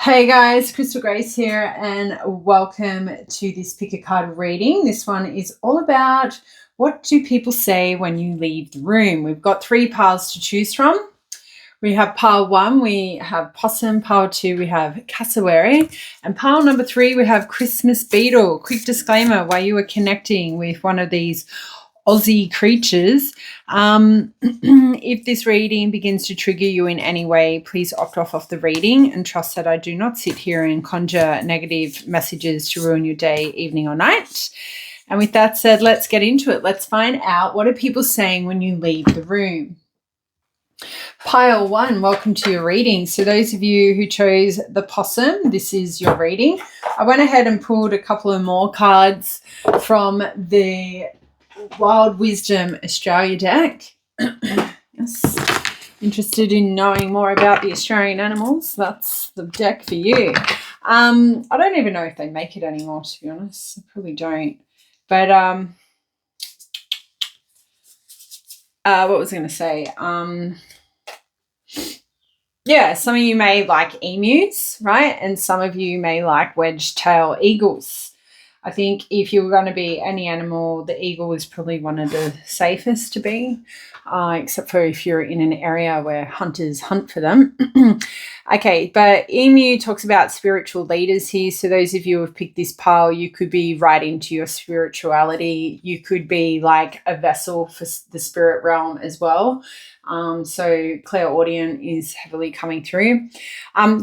Hey guys, Crystal Grace here and welcome to this pick a card reading. This one is all about what do people say when you leave the room. We've got three piles to choose from. We have pile 1, we have possum, pile 2, we have cassowary, and pile number 3, we have Christmas beetle. Quick disclaimer, while you are connecting with one of these Aussie creatures, if this reading begins to trigger you in any way, please opt off the reading and trust that I do not sit here and conjure negative messages to ruin your day, evening or night. And with that said, let's get into it. Let's find out, what are people saying when you leave the room? Pile 1, welcome to your reading. So those of you who chose the possum, this is your reading. I went ahead and pulled a couple of more cards from the Wild Wisdom Australia deck. Yes. Interested in knowing more about the Australian animals? That's the deck for you. I don't even know if they make it anymore, to be honest. I probably don't. But what was I going to say? Yeah, some of you may like emus, right? And some of you may like wedge-tail eagles. I think if you're going to be any animal, the eagle is probably one of the safest to be, except for if you're in an area where hunters hunt for them. Okay, but emu talks about spiritual leaders here. So those of you who have picked this pile, you could be right into your spirituality. You could be like a vessel for the spirit realm as well. So clairaudient is heavily coming through.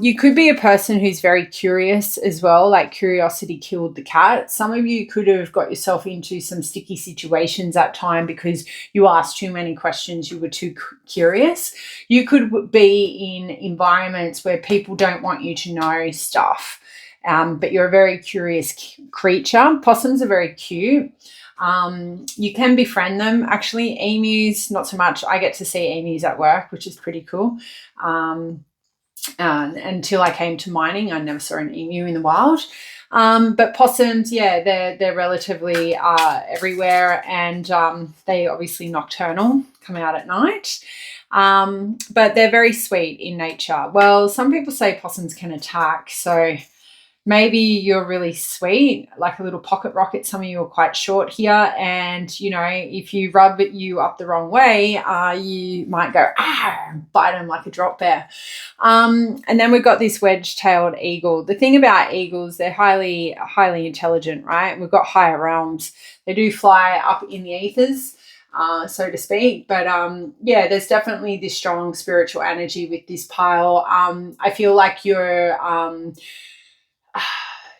You could be a person who's very curious as well, like curiosity killed the cat. Some of you could have got yourself into some sticky situations at time because you asked too many questions, you were too curious. You could be in environments where people don't want you to know stuff, but you're a very curious creature. Possums are very cute. You can befriend them. Actually, emus, not so much. I get to see emus at work, which is pretty cool. Until I came to mining, I never saw an emu in the wild. But possums, yeah, they're relatively everywhere, and they obviously nocturnal, come out at night. But they're very sweet in nature. Well, some people say possums can attack, so maybe you're really sweet, like a little pocket rocket. Some of you are quite short here. And, you know, if you rub you up the wrong way, you might go, and bite them like a drop bear. And then we've got this wedge-tailed eagle. The thing about eagles, they're highly, highly intelligent, right? We've got higher realms. They do fly up in the ethers, so to speak. But yeah, there's definitely this strong spiritual energy with this pile. I feel like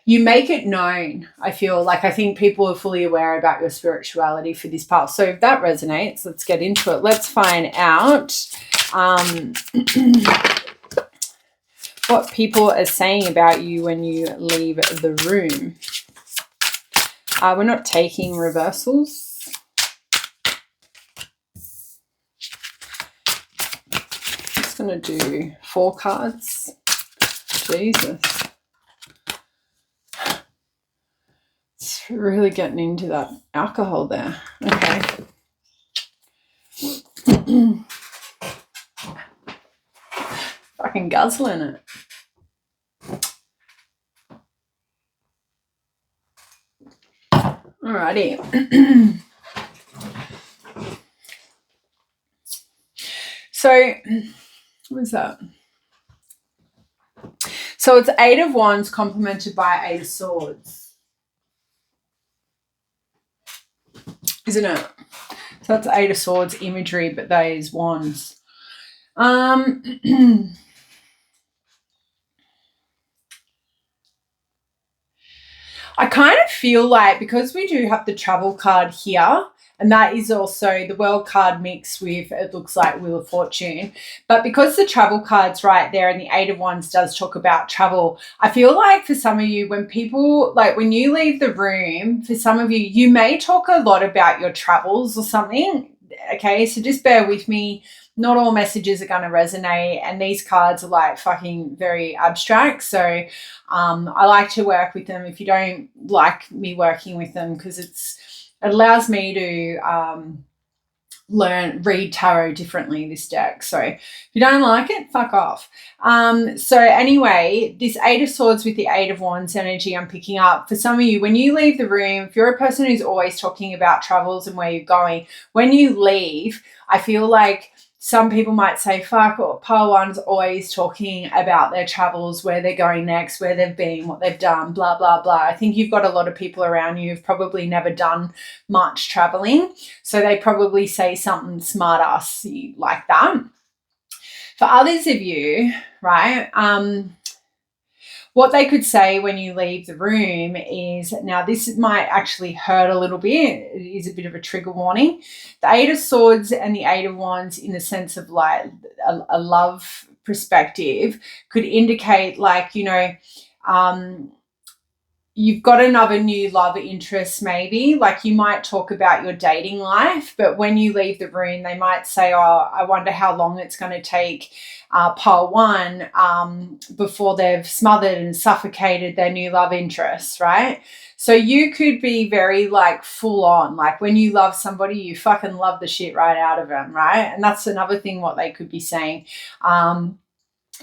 you make it known. I think people are fully aware about your spirituality for this pile. So if that resonates, let's get into it. Let's find out what people are saying about you when you leave the room. We're not taking reversals. Just going to do 4 cards. Jesus. Really getting into that alcohol there. Okay. Fucking guzzling it. Alrighty. So, what was that? So it's 8 of Wands complemented by 8 of Swords. Isn't it? So that's 8 of Swords imagery, but that is Wands. I kind of feel like, because we do have the travel card here, and that is also the World card mixed with, it looks like, Wheel of Fortune. But because the travel card's right there and the 8 of Wands does talk about travel, I feel like for some of you, when people, like when you leave the room, for some of you, you may talk a lot about your travels or something. Okay, so just bear with me. Not all messages are going to resonate, and these cards are like fucking very abstract. So I like to work with them if you don't like me working with them, because it allows me to read tarot differently, this deck. So if you don't like it, fuck off. So anyway, this Eight of Swords with the Eight of Wands energy I'm picking up. For some of you, when you leave the room, if you're a person who's always talking about travels and where you're going, when you leave, I feel like some people might say, fuck, or pile one's always talking about their travels, where they're going next, where they've been, what they've done, blah, blah, blah. I think you've got a lot of people around you who've probably never done much traveling. So they probably say something smart assy like that. For others of you, right, what they could say when you leave the room is, now this might actually hurt a little bit. It is a bit of a trigger warning. The Eight of Swords and the Eight of Wands, in the sense of like a love perspective, could indicate like, you know, you've got another new love interest maybe. Like you might talk about your dating life, but when you leave the room, they might say, oh, I wonder how long it's going to take pile one before they've smothered and suffocated their new love interest, right? So you could be very like full on, like when you love somebody, you fucking love the shit right out of them, right? And that's another thing what they could be saying.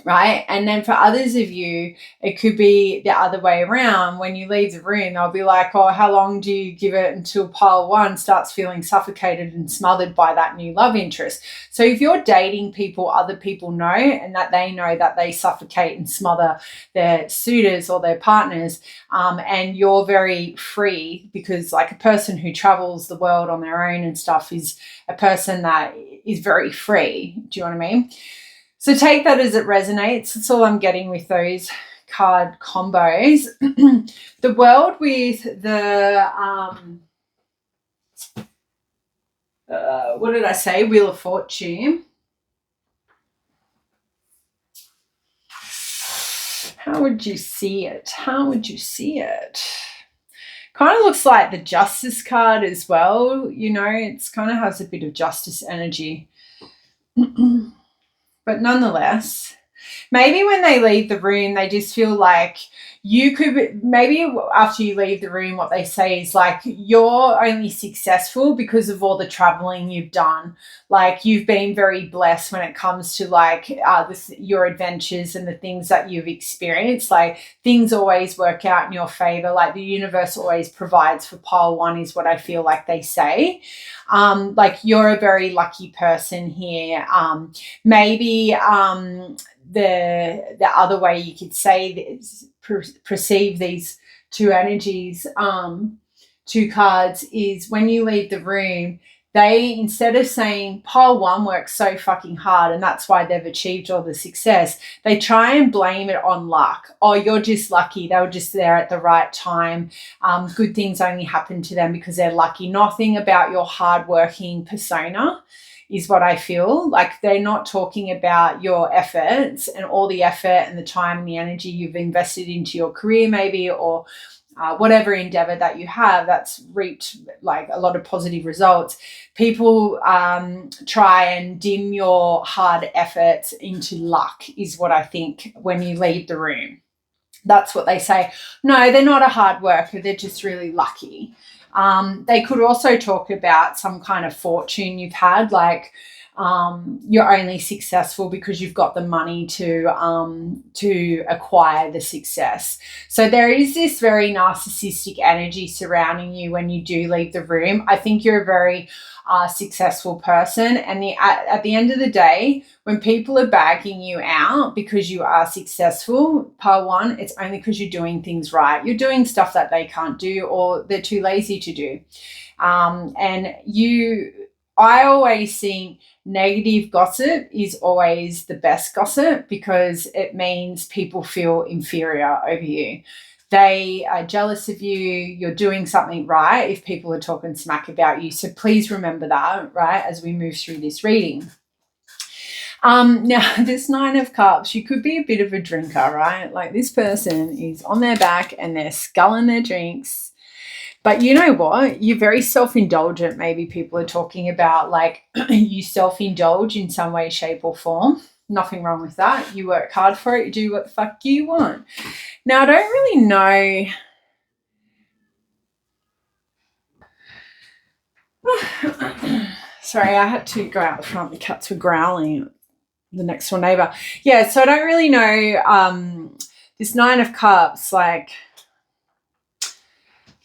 Right. And then for others of you, it could be the other way around. When you leave the room, they'll be like, oh, how long do you give it until pile one starts feeling suffocated and smothered by that new love interest? So if you're dating people, other people know, and that they know that they suffocate and smother their suitors or their partners, and you're very free, because like a person who travels the world on their own and stuff is a person that is very free. Do you know what I mean? So take that as it resonates. That's all I'm getting with those card combos. The World with the, what did I say? Wheel of Fortune. How would you see it? How would you see it? Kind of looks like the Justice card as well. You know, it's kind of has a bit of justice energy. But nonetheless, maybe when they leave the room, they just feel like you could, maybe after you leave the room, what they say is like, you're only successful because of all the traveling you've done. Like you've been very blessed when it comes to like your adventures and the things that you've experienced. Like things always work out in your favor. Like the universe always provides for pile one is what I feel like they say. Like you're a very lucky person here. Maybe the other way you could say this, perceive these two energies, two cards, is when you leave the room, they, instead of saying pile one works so fucking hard and that's why they've achieved all the success, they try and blame it on luck. Oh, you're just lucky. They were just there at the right time. Good things only happen to them because they're lucky. Nothing about your hardworking persona is what I feel. Like they're not talking about your efforts and all the effort and the time and the energy you've invested into your career maybe, or whatever endeavor that you have that's reaped like a lot of positive results. People try and dim your hard efforts into luck is what I think when you leave the room. That's what they say. No, they're not a hard worker. They're just really lucky. They could also talk about some kind of fortune you've had, like you're only successful because you've got the money to acquire the success. So there is this very narcissistic energy surrounding you when you do leave the room. I think you're a very successful person, and at the end of the day, when people are bagging you out because you are successful, pile one, it's only because you're doing things right. You're doing stuff that they can't do or they're too lazy to do. I always think negative gossip is always the best gossip because it means people feel inferior over you. They are jealous of you. You're doing something right if people are talking smack about you. So please remember that, right, as we move through this reading. Now, this Nine of Cups, you could be a bit of a drinker, right? Like this person is on their back and they're sculling their drinks. But you know what? You're very self-indulgent. Maybe people are talking about like you self-indulge in some way, shape or form. Nothing wrong with that. You work hard for it. You do what the fuck you want. Now, I don't really know. Sorry, I had to go out the front. The cats were growling. The next door neighbour. Yeah, so I don't really know this Nine of Cups, like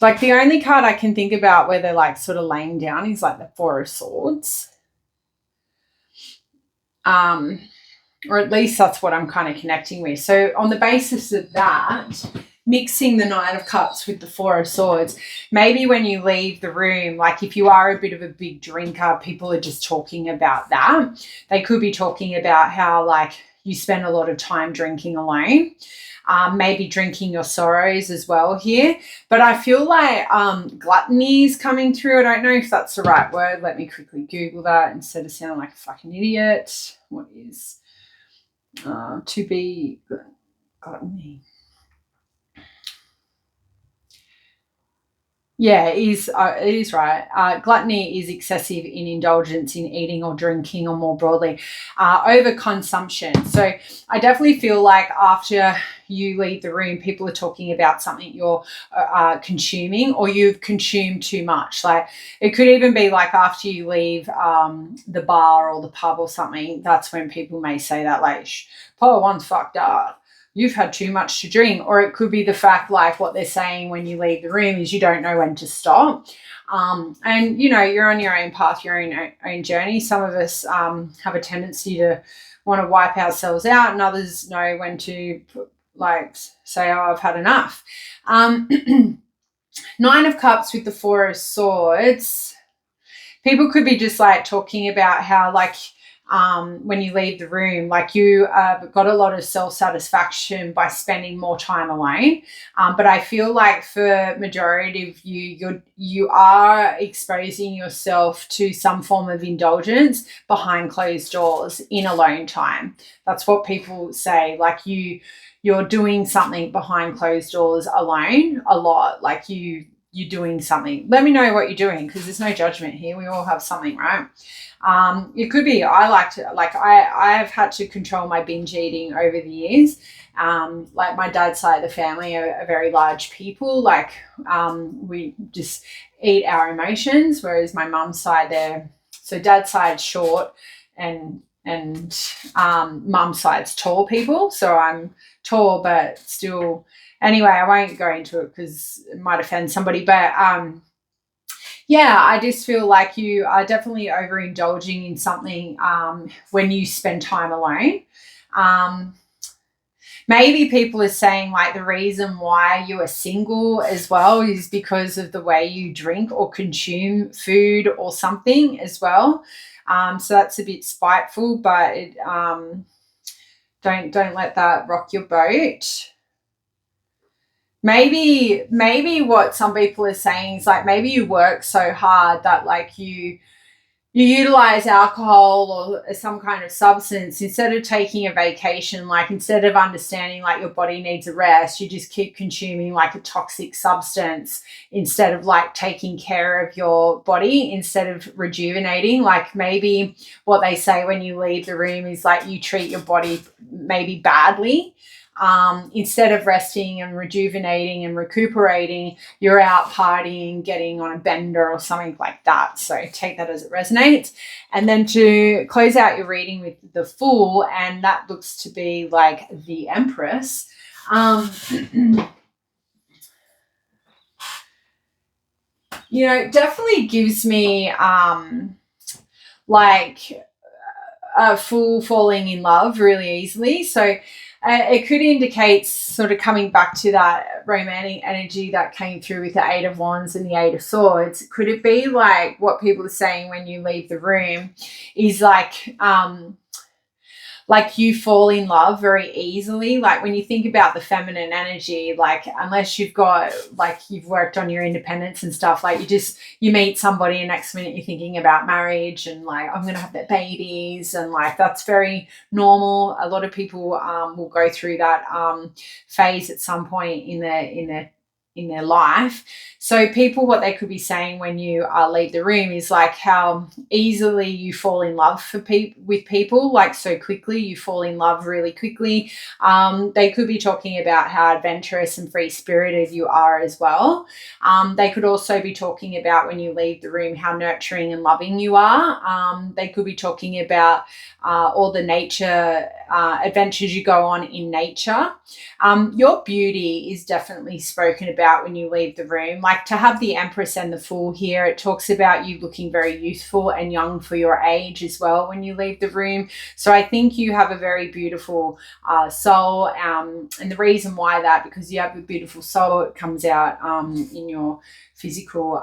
the only card I can think about where they're like sort of laying down is like the Four of Swords. Or at least that's what I'm kind of connecting with. So on the basis of that, mixing the Nine of Cups with the Four of Swords, maybe when you leave the room, like if you are a bit of a big drinker, people are just talking about that. They could be talking about how like you spend a lot of time drinking alone, maybe drinking your sorrows as well here. But I feel like gluttony is coming through. I don't know if that's the right word. Let me quickly Google that instead of sounding like a fucking idiot. What is to be gluttony? Yeah, it is right. Gluttony is excessive in indulgence in eating or drinking, or more broadly, overconsumption. So I definitely feel like after you leave the room, people are talking about something you're consuming, or you've consumed too much. Like it could even be like after you leave the bar or the pub or something, that's when people may say that, like, Paul, one's fucked up. You've had too much to drink. Or it could be the fact, like what they're saying when you leave the room is you don't know when to stop. And, you know, you're on your own path, your own journey. Some of us have a tendency to want to wipe ourselves out, and others know when to like say, oh, I've had enough. Nine of Cups with the Four of Swords. People could be just like talking about how like when you leave the room, like you got a lot of self-satisfaction by spending more time alone. But I feel like for majority of you are exposing yourself to some form of indulgence behind closed doors in alone time. That's what people say. Like you're doing something behind closed doors alone a lot. Like you're doing something. Let me know what you're doing, because there's no judgment here. We all have something, right? It could be I have had to control my binge eating over the years. Like my dad's side of the family are very large people. Like we just eat our emotions, whereas my mum's side, so dad's side's short and mum's side's tall people. So I'm tall, but still. Anyway, I won't go into it because it might offend somebody, but yeah, I just feel like you are definitely overindulging in something when you spend time alone. Maybe people are saying like the reason why you are single as well is because of the way you drink or consume food or something as well. So that's a bit spiteful, but don't let that rock your boat. Maybe what some people are saying is like maybe you work so hard that like you utilize alcohol or some kind of substance instead of taking a vacation. Like instead of understanding like your body needs a rest, you just keep consuming like a toxic substance instead of like taking care of your body, instead of rejuvenating. Like maybe what they say when you leave the room is like you treat your body maybe badly. Instead of resting and rejuvenating and recuperating, you're out partying, getting on a bender or something like that. So take that as it resonates. And then to close out your reading with the Fool, and that looks to be like the Empress. You know, definitely gives me like a fool falling in love really easily. So it could indicate sort of coming back to that romantic energy that came through with the Eight of Wands and the Eight of Swords. Could it be like what people are saying when you leave the room is like you fall in love very easily? Like when you think about the feminine energy, like unless you've got like you've worked on your independence and stuff, like you meet somebody and next minute you're thinking about marriage and like I'm gonna have their babies, and like that's very normal. A lot of people will go through that phase at some point in their in their life. So people, what they could be saying when you leave the room is like how easily you fall in love with people, like so quickly. You fall in love really quickly. They could be talking about how adventurous and free-spirited you are as well. They could also be talking about when you leave the room how nurturing and loving you are. They could be talking about all the nature adventures you go on in nature. Your beauty is definitely spoken about when you leave the room. Like to have the Empress and the Fool here, it talks about you looking very youthful and young for your age as well when you leave the room. So I think you have a very beautiful soul, and the reason why that, because you have a beautiful soul, it comes out in your physical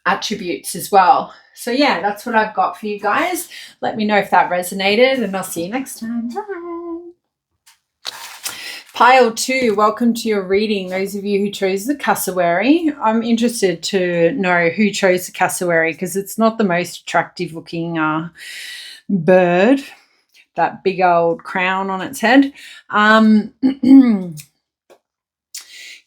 attributes as well. So yeah, that's what I've got for you guys. Let me know if that resonated, and I'll see you next time. Bye. Pile 2, welcome to your reading. Those of you who chose the cassowary, I'm interested to know who chose the cassowary, because it's not the most attractive looking bird, that big old crown on its head.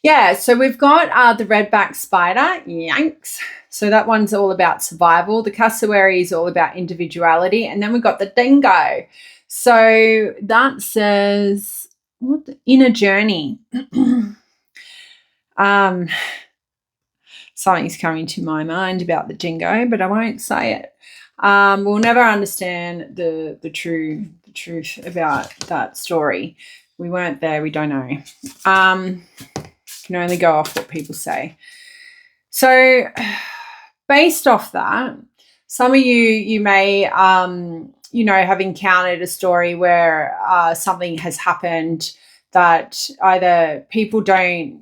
Yeah, so we've got the redback spider, yanks. So that one's all about survival. The cassowary is all about individuality. And then we've got the dingo. So that says, what, the inner journey. Something's coming to my mind about the dingo, but I won't say it. We'll never understand the truth about that story. We weren't there. We don't know. Can only go off what people say. So based off that, some of you may have encountered a story where something has happened that either people don't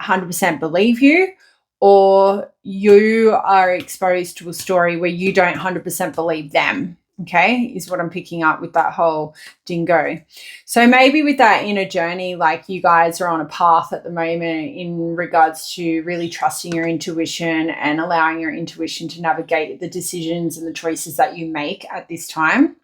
100% believe you, or you are exposed to a story where you don't 100% believe them. Okay, is what I'm picking up with that whole dingo. So maybe with that inner journey, like you guys are on a path at the moment in regards to really trusting your intuition and allowing your intuition to navigate the decisions and the choices that you make at this time.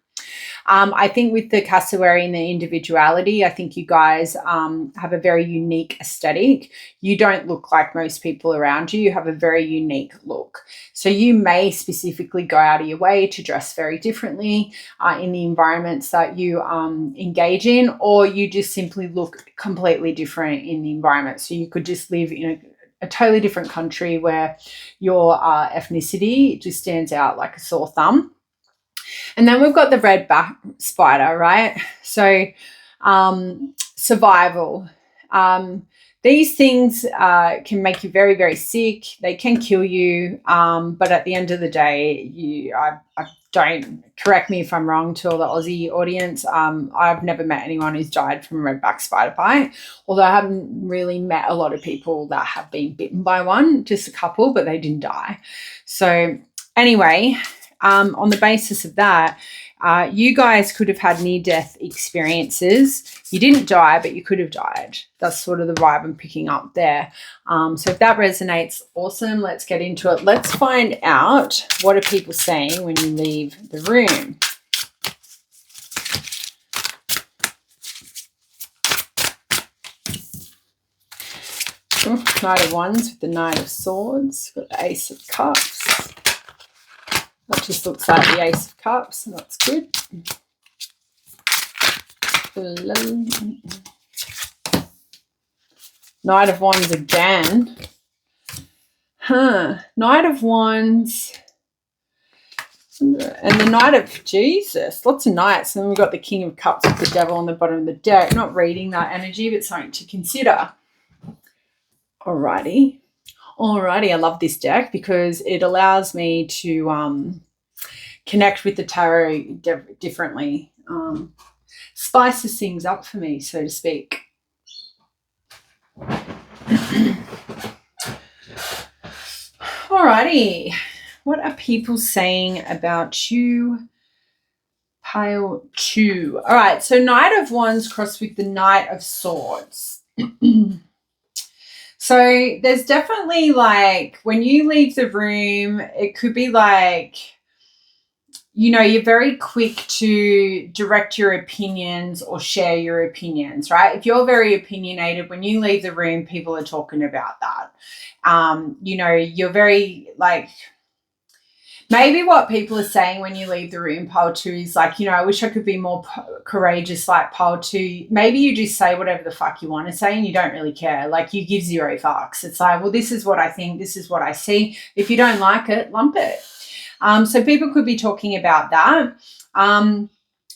I think with the cassowary and the individuality, I think you guys have a very unique aesthetic. You don't look like most people around you. You have a very unique look. So you may specifically go out of your way to dress very differently in the environments that you engage in, or you just simply look completely different in the environment. So you could just live in a totally different country where your ethnicity just stands out like a sore thumb. And then we've got the redback spider, right? So survival. These things can make you very, very sick. They can kill you. But at the end of the day, I don't, correct me if I'm wrong to all the Aussie audience, I've never met anyone who's died from a redback spider bite, although I haven't really met a lot of people that have been bitten by one, just a couple, but they didn't die. So anyway, on the basis of that, you guys could have had near-death experiences. You didn't die, but you could have died. That's sort of the vibe I'm picking up there. So if that resonates, awesome. Let's get into it. Let's find out, what are people saying when you leave the room? Knight of Wands with the Knight of Swords. Got the Ace of Cups. That just looks like the Ace of Cups, and that's good. Knight of Wands again. Knight of Wands. And the Knight of Jesus. Lots of Knights. And then we've got the King of Cups with the Devil on the bottom of the deck. Not reading that energy, but something to consider. Alrighty. I love this deck because it allows me to connect with the tarot differently. Spices things up for me, so to speak. Alrighty. What are people saying about you? Pile 2. All right, so Knight of Wands crossed with the Knight of Swords. So there's definitely, like, when you leave the room, it could be like you know, you're very quick to direct your opinions or share your opinions, right? If you're very opinionated, when you leave the room, people are talking about that. You know, you're very like, maybe what people are saying when you leave the room, pile 2, is like, you know, I wish I could be more courageous like pile 2. Maybe you just say whatever the fuck you want to say and you don't really care. Like, you give 0 fucks. It's like, well, this is what I think. This is what I see. If you don't like it, lump it. So people could be talking about that.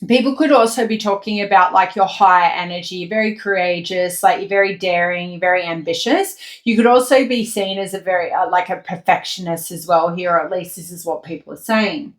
People could also be talking about like your high energy, you're very courageous, like you're very daring, you're very ambitious. You could also be seen as a very like a perfectionist as well here, or at least this is what people are saying.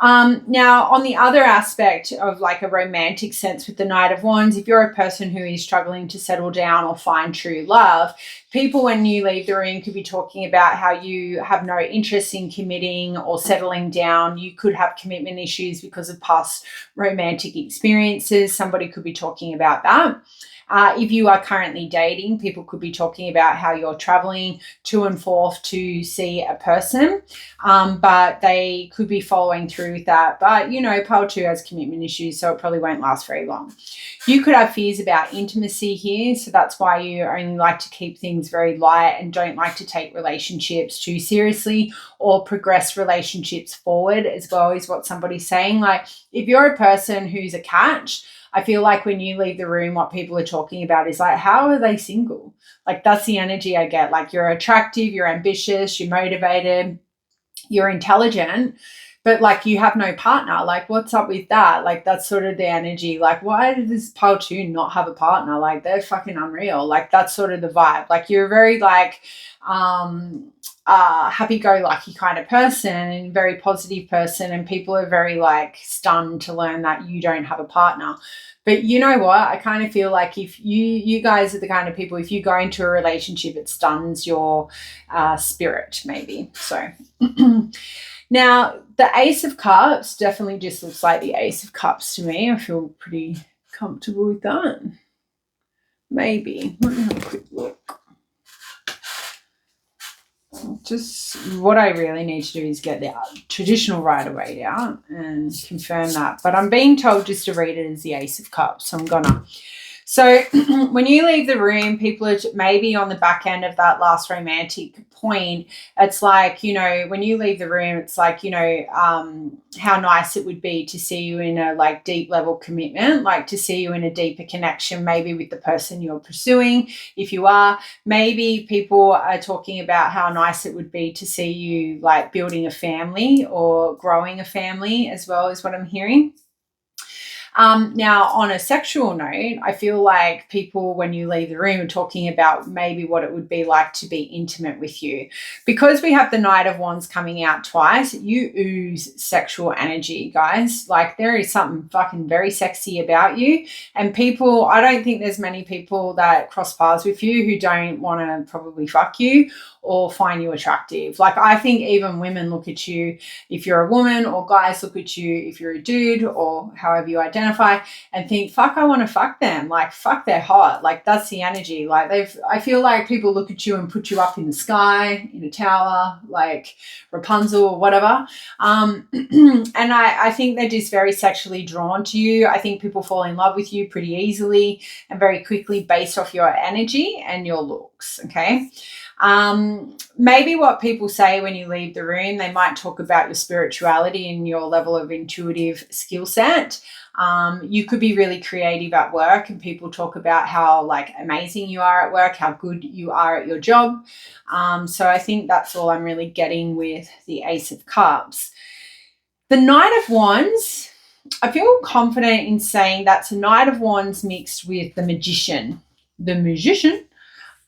Now, on the other aspect of like a romantic sense with the Knight of Wands, if you're a person who is struggling to settle down or find true love, people when you leave the room could be talking about how you have no interest in committing or settling down. You could have commitment issues because of past romantic experiences. Somebody could be talking about that. If you are currently dating, people could be talking about how you're traveling to and forth to see a person, but they could be following through with that. But, you know, pile 2 has commitment issues, so it probably won't last very long. You could have fears about intimacy here, so that's why you only like to keep things very light and don't like to take relationships too seriously or progress relationships forward as well, is what somebody's saying. Like, if you're a person who's a catch, I feel like when you leave the room, what people are talking about is like, how are they single? Like, that's the energy I get. Like, you're attractive, you're ambitious, you're motivated, you're intelligent, but like you have no partner. Like, what's up with that? Like, that's sort of the energy. Like, why does pile 2 not have a partner? Like, they're fucking unreal. Like, that's sort of the vibe. Like, you're very like happy-go-lucky kind of person and very positive person, and people are very like stunned to learn that you don't have a partner. But you know what? I kind of feel like if you guys are the kind of people, if you go into a relationship, it stuns your spirit maybe. So now the Ace of Cups definitely just looks like the Ace of Cups to me. I feel pretty comfortable with that. Maybe. Let me have a quick look. Just what I really need to do is get the traditional Rider-Waite out and confirm that. But I'm being told just to read it as the Ace of Cups, so I'm gonna. So when you leave the room, people are maybe on the back end of that last romantic point. It's like, you know, when you leave the room, it's like, you know, how nice it would be to see you in a like deep level commitment, like to see you in a deeper connection, maybe with the person you're pursuing. If you are, maybe people are talking about how nice it would be to see you like building a family or growing a family as well, is what I'm hearing. Now, on a sexual note, I feel like people, when you leave the room, are talking about maybe what it would be like to be intimate with you. Because we have the Knight of Wands coming out twice, you ooze sexual energy, guys. Like, there is something fucking very sexy about you. And people, I don't think there's many people that cross paths with you who don't want to probably fuck you or find you attractive. Like, I think even women look at you if you're a woman, or guys look at you if you're a dude, or however you identify, and think, fuck, I want to fuck them. Like, fuck, they're hot. Like, that's the energy. Like, I feel like people look at you and put you up in the sky, in a tower, like Rapunzel or whatever. And I think they're just very sexually drawn to you. I think people fall in love with you pretty easily and very quickly based off your energy and your looks, okay? Maybe what people say when you leave the room, they might talk about your spirituality and your level of intuitive skill set. You could be really creative at work, and people talk about how like amazing you are at work, how good you are at your job. So I think that's all I'm really getting with the Ace of Cups. The Knight of Wands, I feel confident in saying that's a Knight of Wands mixed with the Magician. The Magician.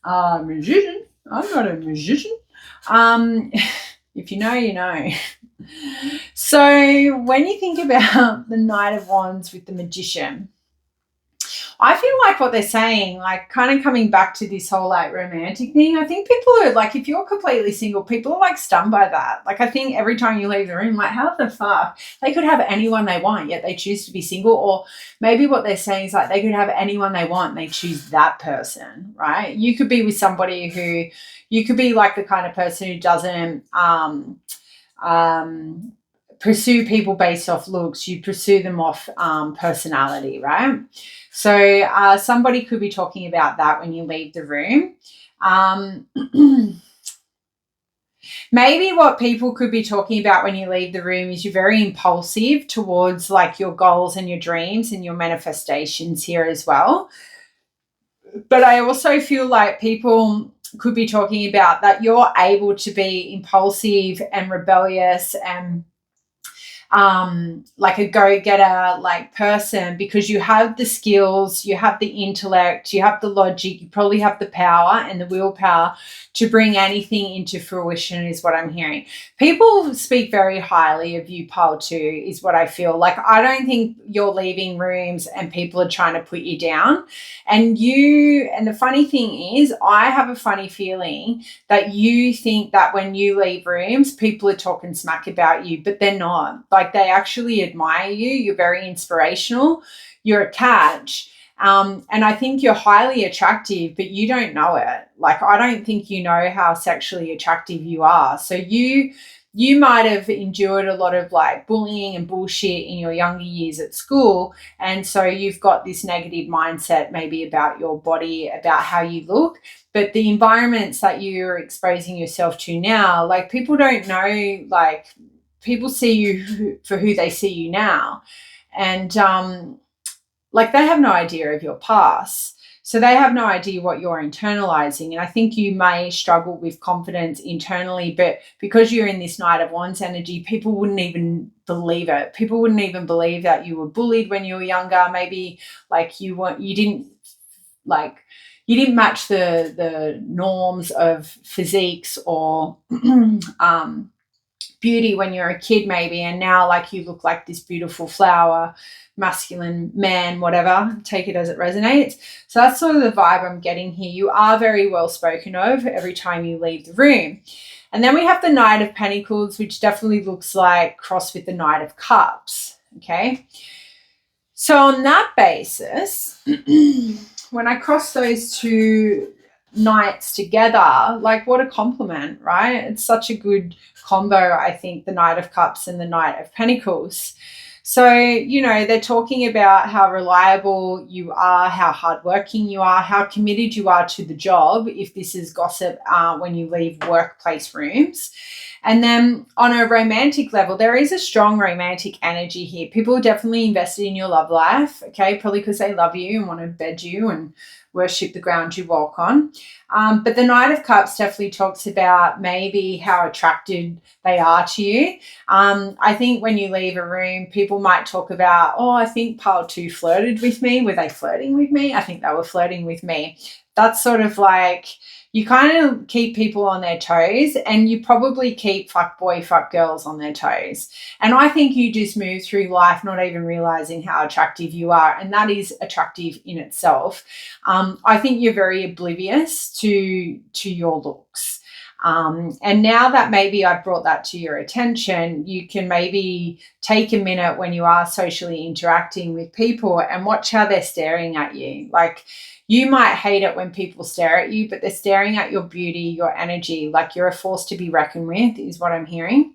I'm not a magician. If you know, you know. So when you think about the Knight of Wands with the Magician, I feel like what they're saying, like kind of coming back to this whole like romantic thing, I think people are like, if you're completely single, people are like stunned by that. Like, I think every time you leave the room, like, how the fuck? They could have anyone they want, yet they choose to be single. Or maybe what they're saying is like they could have anyone they want and they choose that person, right? You could be with somebody who, you could be like the kind of person who doesn't pursue people based off looks. You pursue them off personality, right? So somebody could be talking about that when you leave the room. Maybe what people could be talking about when you leave the room is you're very impulsive towards like your goals and your dreams and your manifestations here as well. But I also feel like people could be talking about that you're able to be impulsive and rebellious and like a go-getter like person because you have the skills, you have the intellect, you have the logic, you probably have the power and the willpower to bring anything into fruition is what I'm hearing. People speak very highly of you, pile 2, is what I feel. Like I don't think you're leaving rooms and people are trying to put you down. And the funny thing is I have a funny feeling that you think that when you leave rooms, people are talking smack about you, but they're not. Like they actually admire you. You're very inspirational. You're a catch. And I think you're highly attractive, but you don't know it. Like, I don't think you know how sexually attractive you are. So you might have endured a lot of like bullying and bullshit in your younger years at school. And so you've got this negative mindset maybe about your body, about how you look. But the environments that you're exposing yourself to now, like people don't know, like people see you for who they see you now. And like they have no idea of your past. So they have no idea what you're internalizing. And I think you may struggle with confidence internally, but because you're in this Knight of Wands energy, people wouldn't even believe it. People wouldn't even believe that you were bullied when you were younger. Maybe like you didn't match the norms of physiques or beauty when you're a kid maybe, and now like you look like this beautiful flower, masculine man, whatever, take it as it resonates. So that's sort of the vibe I'm getting here. You are very well spoken of every time you leave the room. And then we have the Knight of Pentacles, which definitely looks like crossed with the Knight of Cups, okay? So on that basis, when I cross those two knights together, like what a compliment, right? It's such a good combo, I think, the Knight of Cups and the Knight of Pentacles. So, you know, they're talking about how reliable you are, how hardworking you are, how committed you are to the job, if this is gossip when you leave workplace rooms. And then on a romantic level, there is a strong romantic energy here. People are definitely invested in your love life, okay, probably because they love you and want to bed you and worship the ground you walk on. But the Knight of Cups definitely talks about maybe how attracted they are to you. I think when you leave a room, people might talk about, oh, I think pile 2 flirted with me. Were they flirting with me? I think they were flirting with me. That's sort of like, you kind of keep people on their toes, and you probably keep fuck girls on their toes. And I think you just move through life not even realizing how attractive you are, and that is attractive in itself. I think you're very oblivious to your looks. And now that maybe I've brought that to your attention, you can maybe take a minute when you are socially interacting with people and watch how they're staring at you. Like, you might hate it when people stare at you, but they're staring at your beauty, your energy, like you're a force to be reckoned with, is what I'm hearing.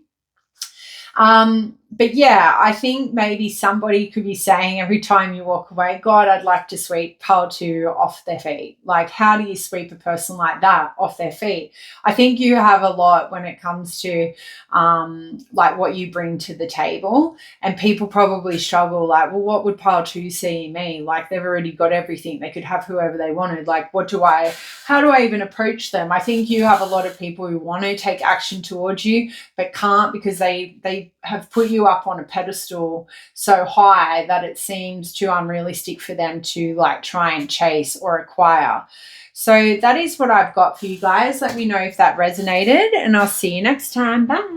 But yeah, I think maybe somebody could be saying every time you walk away, God, I'd like to sweep pile 2 off their feet. Like, how do you sweep a person like that off their feet? I think you have a lot when it comes to like what you bring to the table, and people probably struggle like, well, what would pile 2 see in me? Like, they've already got everything. They could have whoever they wanted. Like, how do I even approach them? I think you have a lot of people who want to take action towards you but can't, because they have put you up on a pedestal so high that it seems too unrealistic for them to like try and chase or acquire. So that is what I've got for you guys. Let me know if that resonated, and I'll see you next time. Bye.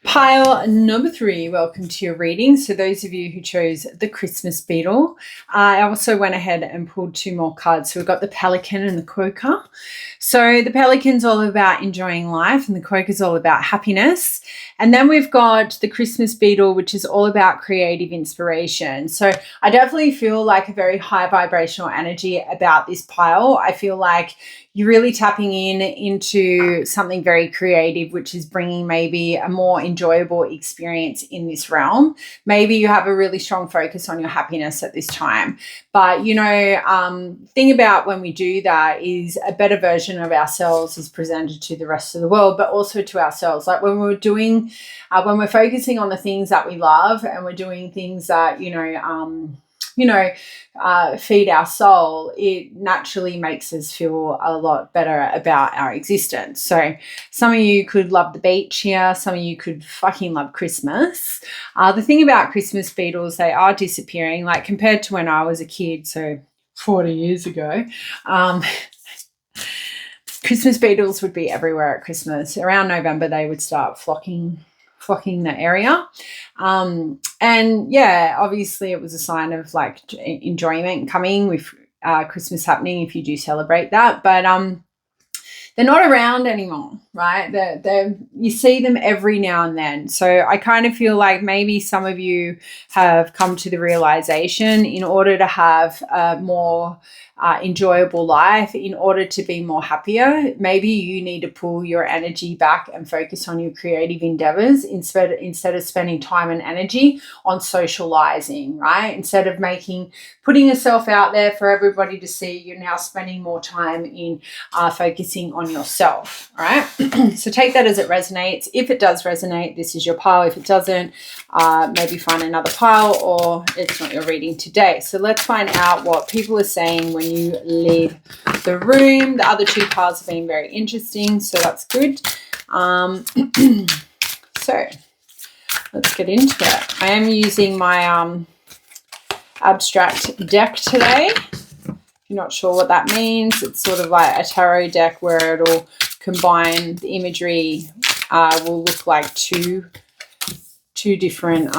Pile number 3, welcome to your reading. So those of you who chose the Christmas beetle, I also went ahead and pulled 2 more cards. So we've got the pelican and the quokka. So the pelican's all about enjoying life, and the quokka's all about happiness. And then we've got the Christmas beetle, which is all about creative inspiration. So I definitely feel like a very high vibrational energy about this pile. I feel like you're really tapping into something very creative, which is bringing maybe a more enjoyable experience in this realm. Maybe you have a really strong focus on your happiness at this time. But, you know, thing about when we do that is a better version of ourselves is presented to the rest of the world, but also to ourselves. Like when we're doing, when we're focusing on the things that we love and we're doing things that, feed our soul, it naturally makes us feel a lot better about our existence. So some of you could love the beach here. Some of you could fucking love Christmas. The thing about Christmas beetles, they are disappearing, like compared to when I was a kid, so 40 years ago. Christmas beetles would be everywhere at Christmas. Around November, they would start flocking the area. And yeah, obviously it was a sign of like enjoyment coming with Christmas happening if you do celebrate that. But they're not around anymore, right? You see them every now and then. So I kind of feel like maybe some of you have come to the realization in order to have a more enjoyable life, in order to be more happier, maybe you need to pull your energy back and focus on your creative endeavors instead of spending time and energy on socializing, right? Instead of putting yourself out there for everybody to see, you're now spending more time in focusing on yourself, all right? So take that as it resonates. If it does resonate, this is your pile. If it doesn't, maybe find another pile, or it's not your reading today. So let's find out what people are saying when you leave the room. The other two piles have been very interesting, so that's good. So let's get into it. I am using my abstract deck today. If you're not sure what that means, it's sort of like a tarot deck where it'll combine the imagery, will look like two different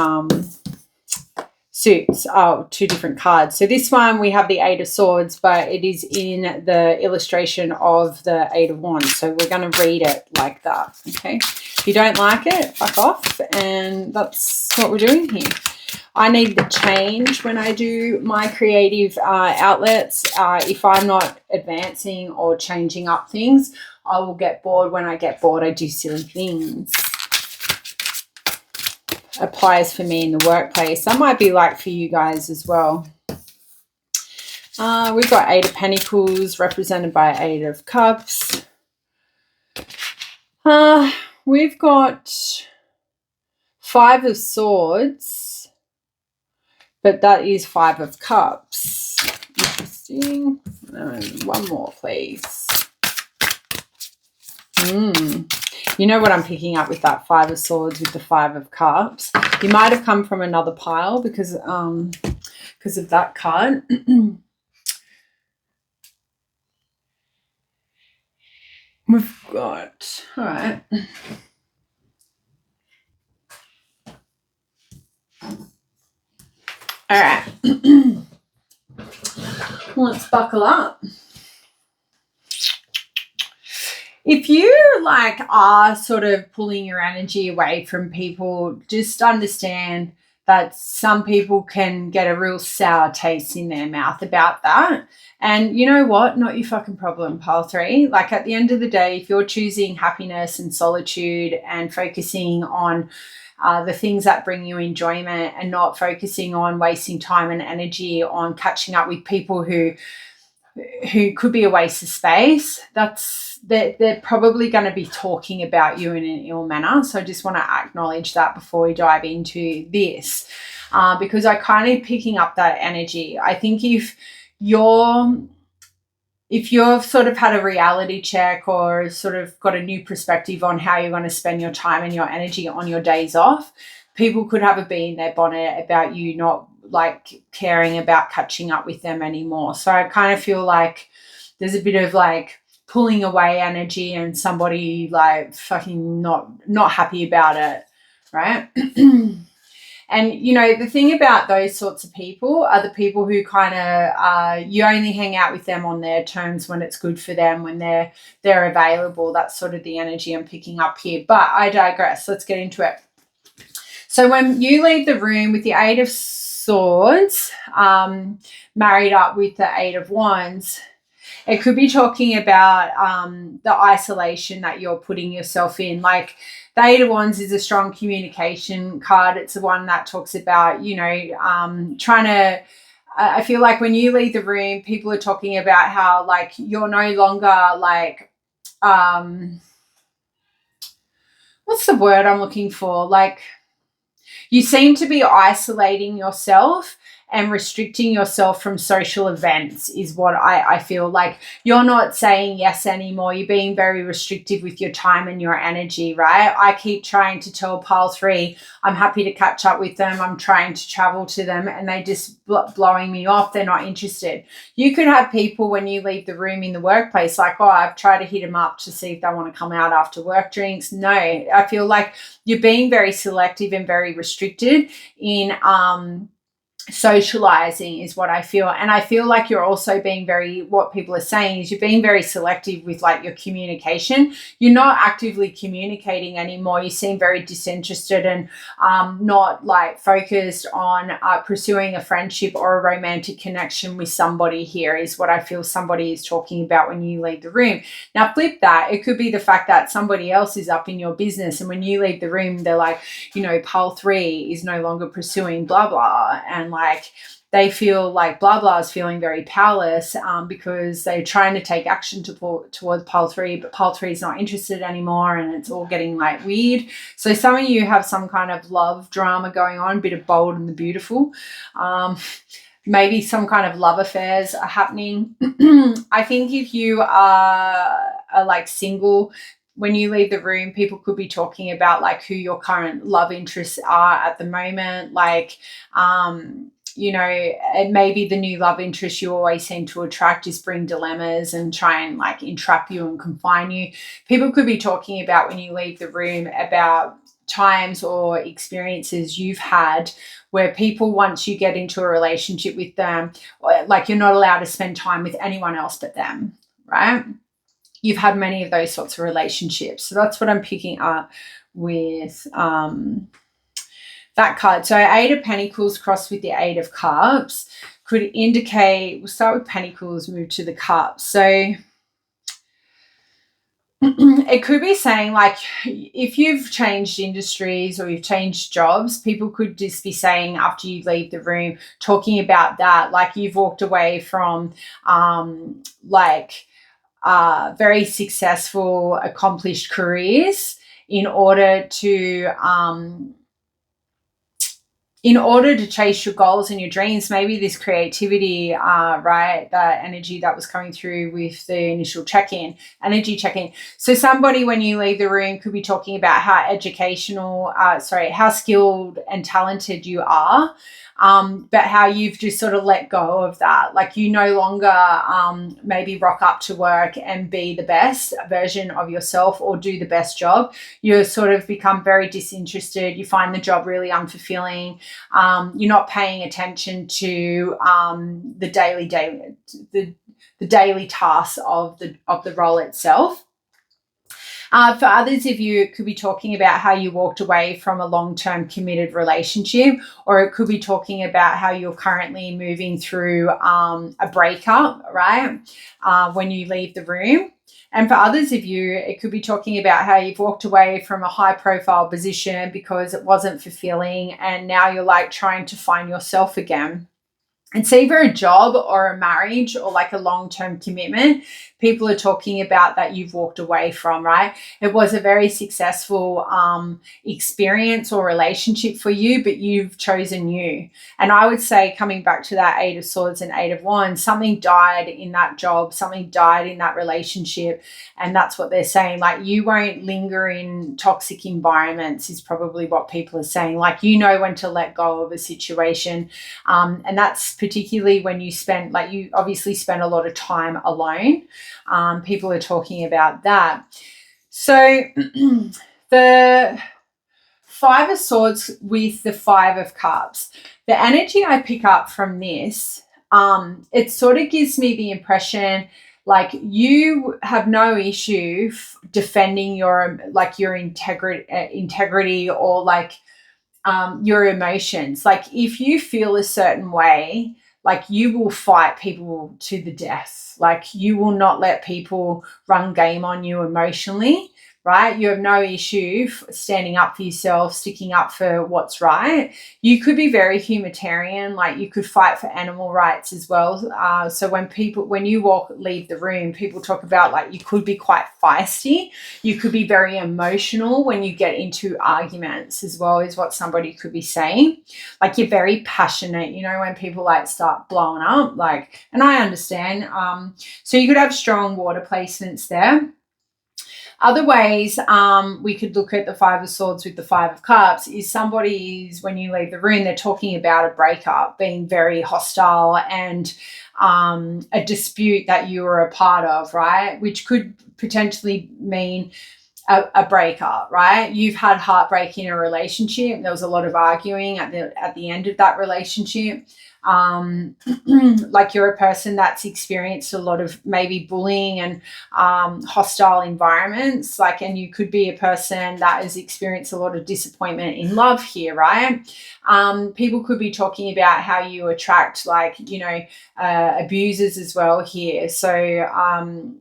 suits, two different cards. So this one we have the Eight of Swords, but it is in the illustration of the Eight of Wands. So we're going to read it like that, okay? If you don't like it, fuck off, and that's what we're doing here. I need the change when I do my creative outlets. If I'm not advancing or changing up things, I will get bored. When I get bored, I do silly things. Applies for me in the workplace. That might be like for you guys as well. We've got Eight of Pentacles represented by Eight of Cups. We've got Five of Swords, but that is Five of Cups. Interesting. One more, please. You know what I'm picking up with that Five of Swords with the Five of Cups? You might have come from another pile because of that card. We've got, all right. All right. Let's buckle up. If you are sort of pulling your energy away from people, just understand that some people can get a real sour taste in their mouth about that. And you know what? Not your fucking problem, pile 3. Like at the end of the day, if you're choosing happiness and solitude and focusing on the things that bring you enjoyment and not focusing on wasting time and energy on catching up with people who could be a waste of space, they're probably going to be talking about you in an ill manner. So I just want to acknowledge that before we dive into this, because I kind of picking up that energy. I think if you've sort of had a reality check or sort of got a new perspective on how you're going to spend your time and your energy on your days off, people could have a bee in their bonnet about you not like caring about catching up with them anymore. So I kind of feel like there's a bit of like pulling away energy and somebody like fucking not happy about it, right? And you know, the thing about those sorts of people are the people who kind of you only hang out with them on their terms when it's good for them, when they're available. That's sort of the energy I'm picking up here, but I digress. Let's get into it. So when you leave the room with the Eight of Swords married up with the Eight of Wands, It could be talking about the isolation that you're putting yourself in. Like the Eight of Wands is a strong communication card. It's the one that talks about, trying to, I feel like when you leave the room, people are talking about how like you're no longer like, what's the word I'm looking for? Like you seem to be isolating yourself and restricting yourself from social events is what I feel like. You're not saying yes anymore. You're being very restrictive with your time and your energy, right? I keep trying to tell pile 3, I'm happy to catch up with them. I'm trying to travel to them and they just blowing me off. They're not interested. You could have people when you leave the room in the workplace like, oh, I've tried to hit them up to see if they want to come out after work drinks. No, I feel like you're being very selective and very restricted in socializing is what I feel. And I feel like you're also being very, what people are saying is you're being very selective with like your communication. You're not actively communicating anymore. You seem very disinterested and not like focused on pursuing a friendship or a romantic connection with somebody here is what I feel somebody is talking about when you leave the room. Now flip that. It could be the fact that somebody else is up in your business and when you leave the room, they're like, pile 3 is no longer pursuing blah, blah. And like they feel like blah blah is feeling very powerless because they're trying to take action towards pile 3, but pile 3 is not interested anymore and it's all getting like weird. So some of you have some kind of love drama going on, a bit of Bold and the Beautiful. Maybe some kind of love affairs are happening. I think if you are like single, when you leave the room, people could be talking about like who your current love interests are at the moment. Like, it may be the new love interest you always seem to attract is bring dilemmas and try and like entrap you and confine you. People could be talking about when you leave the room about times or experiences you've had where people, once you get into a relationship with them, like you're not allowed to spend time with anyone else but them, right? You've had many of those sorts of relationships. So that's what I'm picking up with that card. So 8 of Pentacles crossed with the 8 of Cups could indicate, we'll start with Pentacles, move to the Cups. So it could be saying like if you've changed industries or you've changed jobs, people could just be saying after you leave the room, talking about that, like you've walked away from very successful, accomplished careers in order to chase your goals and your dreams. Maybe this creativity, right, the energy that was coming through with the initial energy check-in. So somebody, when you leave the room, could be talking about how how skilled and talented you are. But how you've just sort of let go of that. Like you no longer maybe rock up to work and be the best version of yourself or do the best job. You sort of become very disinterested. You find the job really unfulfilling. You're not paying attention to the daily tasks of the role itself. For others of you, it could be talking about how you walked away from a long-term committed relationship, or it could be talking about how you're currently moving through a breakup, right, when you leave the room. And for others of you, it could be talking about how you've walked away from a high-profile position because it wasn't fulfilling, and now you're like trying to find yourself again. It's either a job or a marriage or like a long-term commitment people are talking about that you've walked away from, right? It was a very successful experience or relationship for you, but you've chosen you. And I would say, coming back to that 8 of Swords and 8 of Wands, something died in that job, something died in that relationship. And that's what they're saying. Like you won't linger in toxic environments is probably what people are saying. Like you know when to let go of a situation. And that's particularly when you obviously spend a lot of time alone. People are talking about that. So the 5 of Swords with the 5 of Cups, the energy I pick up from this, it sort of gives me the impression like you have no issue defending your integrity or like your emotions. Like if you feel a certain way, like you will fight people to the death. Like you will not let people run game on you emotionally, right? You have no issue standing up for yourself, sticking up for what's right. You could be very humanitarian, like you could fight for animal rights as well. So when you leave the room, people talk about like you could be quite feisty. You could be very emotional when you get into arguments as well, is what somebody could be saying. Like you're very passionate, you know, when people like start blowing up, like, and I understand. So you could have strong water placements there. Other ways we could look at the Five of Swords with the Five of Cups is when you leave the room, they're talking about a breakup, being very hostile, and a dispute that you were a part of, right? Which could potentially mean a breakup, right? You've had heartbreak in a relationship. There was a lot of arguing at the end of that relationship. Like you're a person that's experienced a lot of maybe bullying and hostile environments, like, and you could be a person that has experienced a lot of disappointment in love here, right? People could be talking about how you attract, like, you know, abusers as well here. So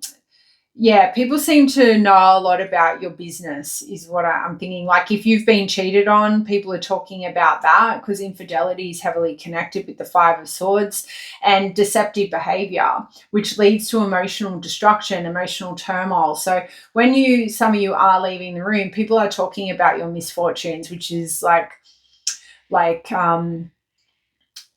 yeah, people seem to know a lot about your business is what I'm thinking. Like if you've been cheated on, people are talking about that, because infidelity is heavily connected with the Five of Swords and deceptive behavior, which leads to emotional destruction, emotional turmoil. So when some of you are leaving the room, people are talking about your misfortunes, which is like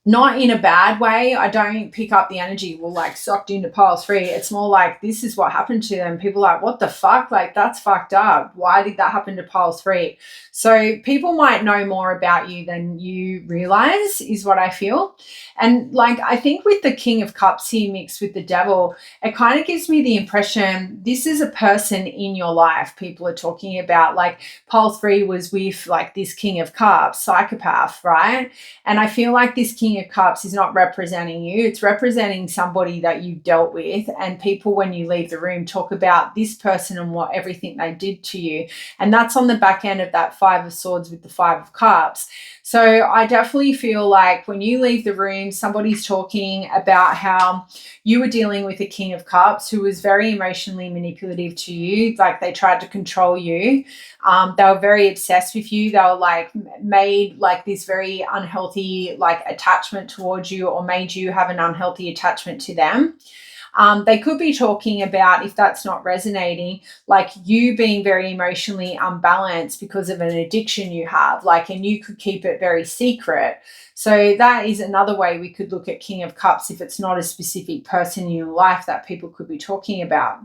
not in a bad way. I don't pick up the energy, well, like sucked into pile 3. It's more like this is what happened to them. People are like, what the fuck? Like that's fucked up. Why did that happen to pile 3? So people might know more about you than you realize is what I feel. And like I think with the King of Cups here mixed with the Devil, it kind of gives me the impression this is a person in your life people are talking about. Like pile 3 was with like this King of Cups, psychopath, right? And I feel like this King of Cups is not representing you. It's representing somebody that you've dealt with. And people, when you leave the room, talk about this person and what everything they did to you. And that's on the back end of that Five of Swords with the Five of Cups. So I definitely feel like when you leave the room, somebody's talking about how you were dealing with a King of Cups who was very emotionally manipulative to you. Like they tried to control you. They were very obsessed with you. They were like made like this very unhealthy like attachment towards you, or made you have an unhealthy attachment to them. They could be talking about, if that's not resonating, like you being very emotionally unbalanced because of an addiction you have, like, and you could keep it very secret. So that is another way we could look at King of Cups if it's not a specific person in your life that people could be talking about.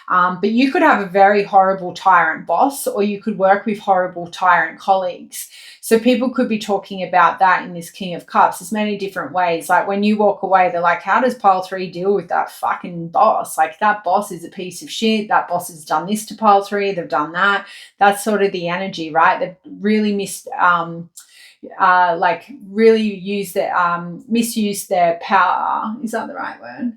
But you could have a very horrible tyrant boss, or you could work with horrible tyrant colleagues. So people could be talking about that in this King of Cups. There's many different ways. Like when you walk away, they're like, how does pile 3 deal with that fucking boss? Like that boss is a piece of shit. That boss has done this to pile 3. They've done that. That's sort of the energy, right? They've really misused their power. Is that the right word?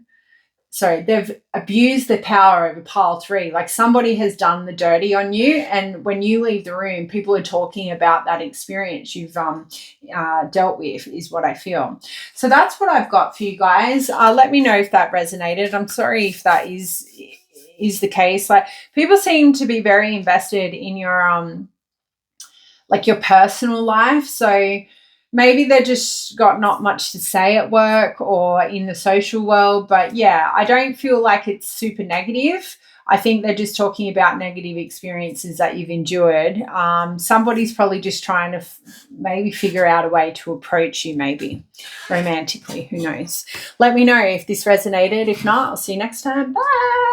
Sorry, they've abused their power over pile 3. Like somebody has done the dirty on you, and when you leave the room, people are talking about that experience you've dealt with, is what I feel. So that's what I've got for you guys. Let me know if that resonated. I'm sorry if that is the case. Like people seem to be very invested in your like your personal life. So maybe they just got not much to say at work or in the social world. But yeah, I don't feel like it's super negative. I think they're just talking about negative experiences that you've endured. Somebody's probably just trying to maybe figure out a way to approach you, maybe romantically. Who knows? Let me know if this resonated. If not, I'll see you next time. Bye.